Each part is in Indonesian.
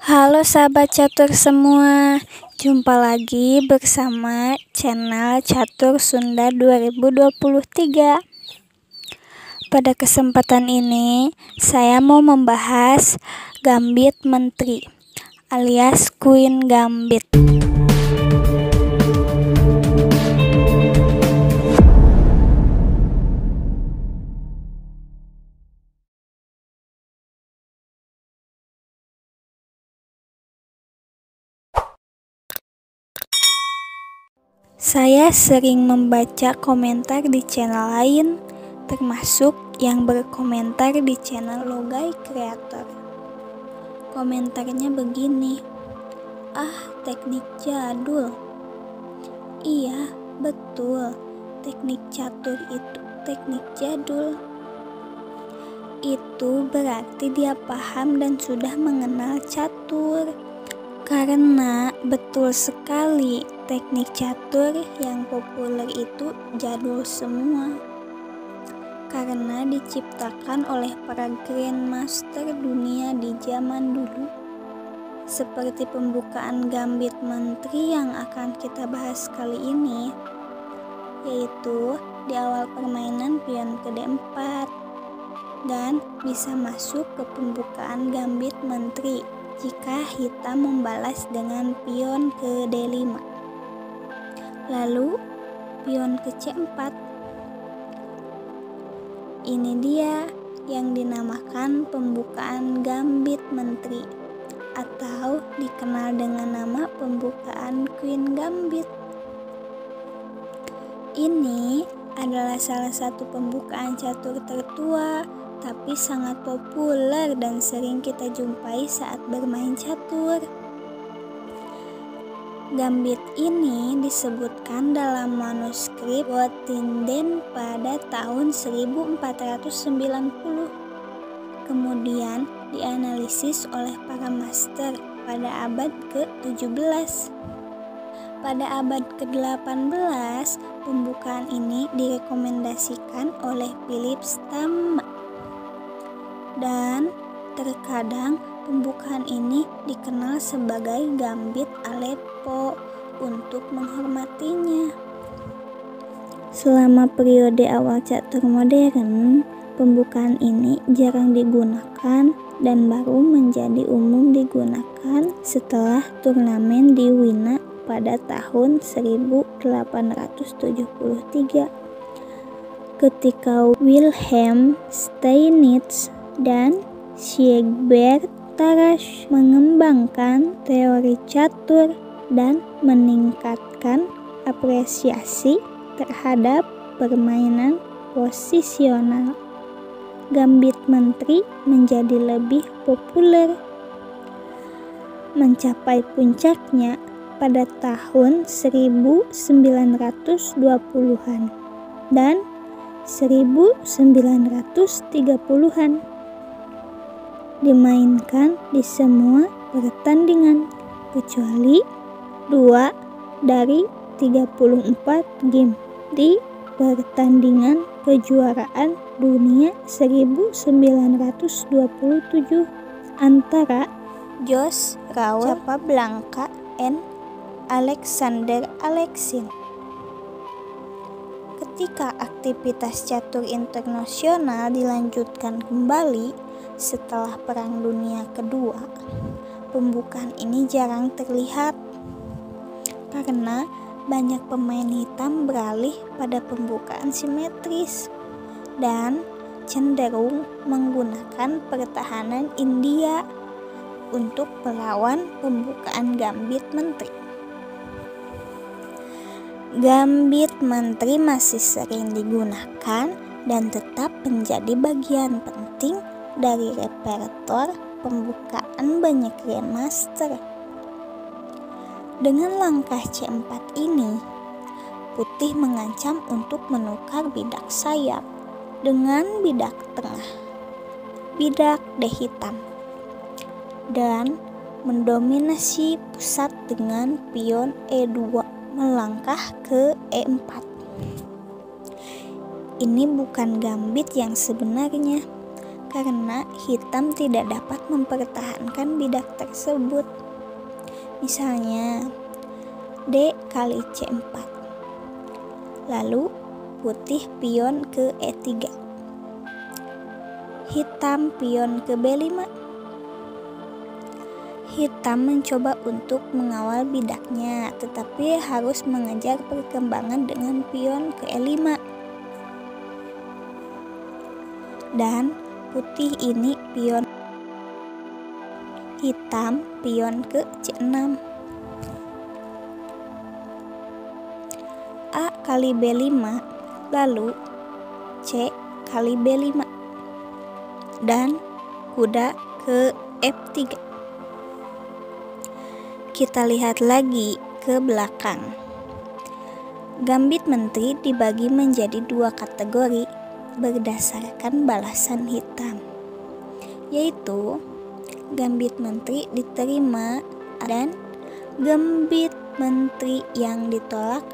Halo sahabat catur semua, jumpa lagi bersama channel Catur Sunda 2023. Pada kesempatan ini, saya mau membahas Gambit Menteri alias Queen Gambit. Saya sering membaca komentar di channel lain, termasuk yang berkomentar di channel Logai Creator. Komentarnya begini, teknik jadul. Iya, betul, teknik catur itu teknik jadul. Itu berarti dia paham dan sudah mengenal catur. Karena betul sekali, teknik catur yang populer itu jadul semua. Karena diciptakan oleh para grandmaster dunia di zaman dulu. Seperti pembukaan Gambit Menteri yang akan kita bahas kali ini, yaitu di awal permainan pion ke D4 dan bisa masuk ke pembukaan Gambit Menteri jika hitam membalas dengan pion ke D5. Lalu pion ke C4. Ini dia yang dinamakan pembukaan Gambit Menteri atau dikenal dengan nama pembukaan Queen Gambit. Ini adalah salah satu pembukaan catur tertua, tapi sangat populer dan sering kita jumpai saat bermain catur. Gambit ini disebutkan dalam manuskrip Wotinden pada tahun 1490. Kemudian dianalisis oleh para master pada abad ke-17. Pada abad ke-18, pembukaan ini direkomendasikan oleh Philip Stamma. Dan terkadang pembukaan ini dikenal sebagai Gambit Aleppo untuk menghormatinya. Selama periode awal catur modern, pembukaan ini jarang digunakan dan baru menjadi umum digunakan setelah turnamen di Wina pada tahun 1873. Ketika Wilhelm Steinitz dan Siegbert Tarrasch mengembangkan teori catur dan meningkatkan apresiasi terhadap permainan posisional, Gambit Menteri menjadi lebih populer. Mencapai puncaknya pada tahun 1920-an dan 1930-an. Dimainkan di semua pertandingan kecuali 2 dari 34 game di pertandingan kejuaraan dunia 1927 antara Jos Raul Capablanca and Alexander Aleksin. Ketika aktivitas catur internasional dilanjutkan kembali setelah Perang Dunia Kedua, pembukaan ini jarang terlihat karena banyak pemain hitam beralih pada pembukaan simetris dan cenderung menggunakan pertahanan India untuk melawan pembukaan Gambit Menteri. Gambit Menteri masih sering digunakan dan tetap menjadi bagian penting dari repertoire pembukaan banyak grandmaster. Dengan langkah C4 ini, putih mengancam untuk menukar bidak sayap dengan bidak tengah, bidak D hitam, dan mendominasi pusat dengan pion E2 melangkah ke E4. Ini bukan gambit yang sebenarnya, karena hitam tidak dapat mempertahankan bidak tersebut. Misalnya D kali C4. Lalu putih pion ke E3. Hitam pion ke B5. Hitam mencoba untuk mengawal bidaknya, tetapi harus mengejar perkembangan dengan pion ke E5. Dan putih ini pion hitam pion ke C6. A kali B5, lalu C kali B5. Dan kuda ke F3. Kita lihat lagi ke belakang. Gambit menteri dibagi menjadi 2 kategori berdasarkan balasan hitam, yaitu gambit menteri diterima dan gambit menteri yang ditolak.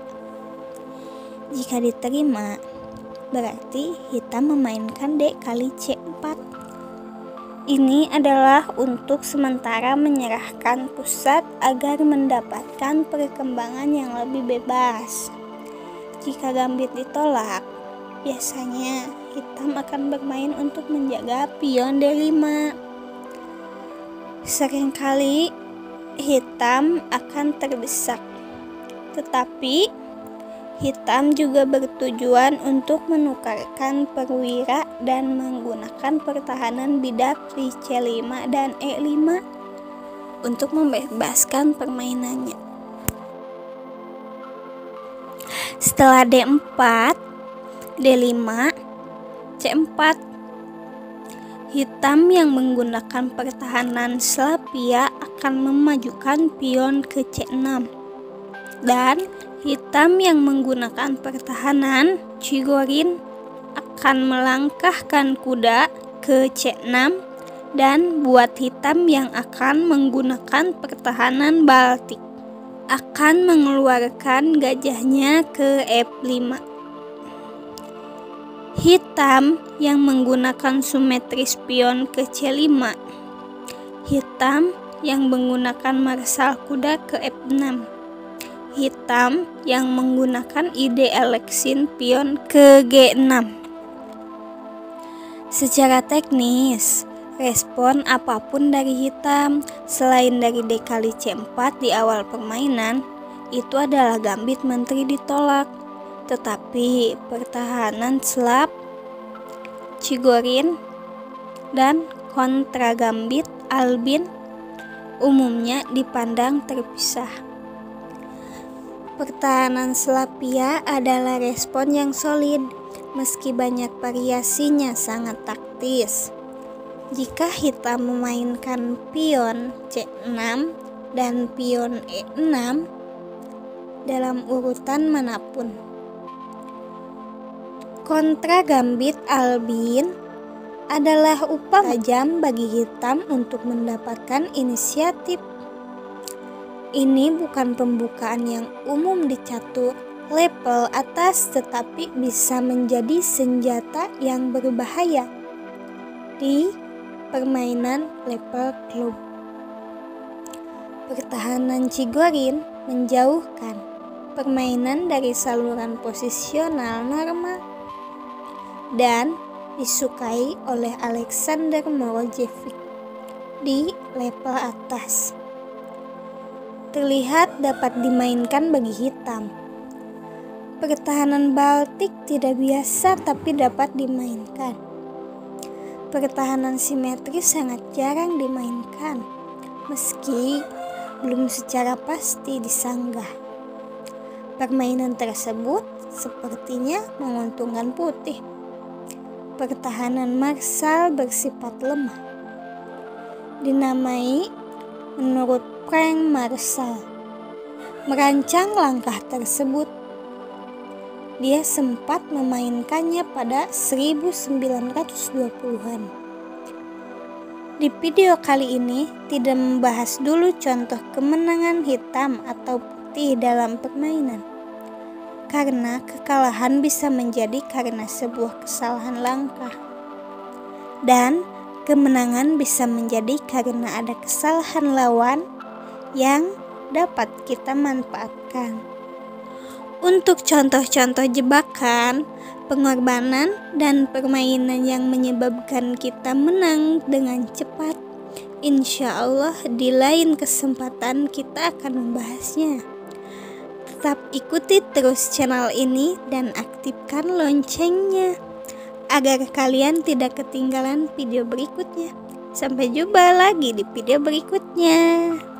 Jika diterima, berarti hitam memainkan D kali C4. Ini adalah untuk sementara menyerahkan pusat agar mendapatkan perkembangan yang lebih bebas. Jika gambit ditolak, biasanya hitam akan bermain untuk menjaga pion D5. Seringkali hitam akan terdesak, tetapi hitam juga bertujuan untuk menukarkan perwira dan menggunakan pertahanan bidak di C5 dan E5 untuk membebaskan permainannya. Setelah D4, D5, C4. Hitam yang menggunakan pertahanan Slavia akan memajukan pion ke C6. Dan hitam yang menggunakan pertahanan Chigorin akan melangkahkan kuda ke C6 dan buat hitam yang akan menggunakan pertahanan Baltik akan mengeluarkan gajahnya ke F5. Hitam yang menggunakan simetris pion ke C5. Hitam yang menggunakan marsal kuda ke F6. Hitam yang menggunakan ide Aleksin pion ke G6. Secara teknis, respon apapun dari hitam selain dari D kali C4 di awal permainan itu adalah gambit menteri ditolak. Tetapi pertahanan Slav, Chigorin, dan kontra gambit Albin umumnya dipandang terpisah. Pertahanan Slavia adalah respon yang solid, meski banyak variasinya sangat taktis. Jika hitam memainkan pion C6 dan pion E6 dalam urutan manapun. Kontra gambit Albin adalah upaya tajam bagi hitam untuk mendapatkan inisiatif. Ini bukan pembukaan yang umum di catur level atas, tetapi bisa menjadi senjata yang berbahaya di permainan level klub. Pertahanan Chigorin menjauhkan permainan dari saluran posisional normal dan disukai oleh Alexander Morojevic di level atas. Terlihat dapat dimainkan bagi hitam. Pertahanan Baltik tidak biasa tapi dapat dimainkan. Pertahanan simetris sangat jarang dimainkan, meski belum secara pasti disanggah. Permainan tersebut sepertinya menguntungkan putih. Pertahanan marsal bersifat lemah, dinamai menurut Frank Marshall. Merancang langkah tersebut, dia sempat memainkannya pada 1920-an. Di video kali ini tidak membahas dulu contoh kemenangan hitam atau putih dalam permainan, karena kekalahan bisa menjadi karena sebuah kesalahan langkah. dan kemenangan bisa menjadi karena ada kesalahan lawan yang dapat kita manfaatkan. Untuk contoh-contoh jebakan, pengorbanan, dan permainan yang menyebabkan kita menang dengan cepat, insya Allah di lain kesempatan kita akan membahasnya. Tetap ikuti terus channel ini dan aktifkan loncengnya agar kalian tidak ketinggalan video berikutnya. Sampai jumpa lagi di video berikutnya.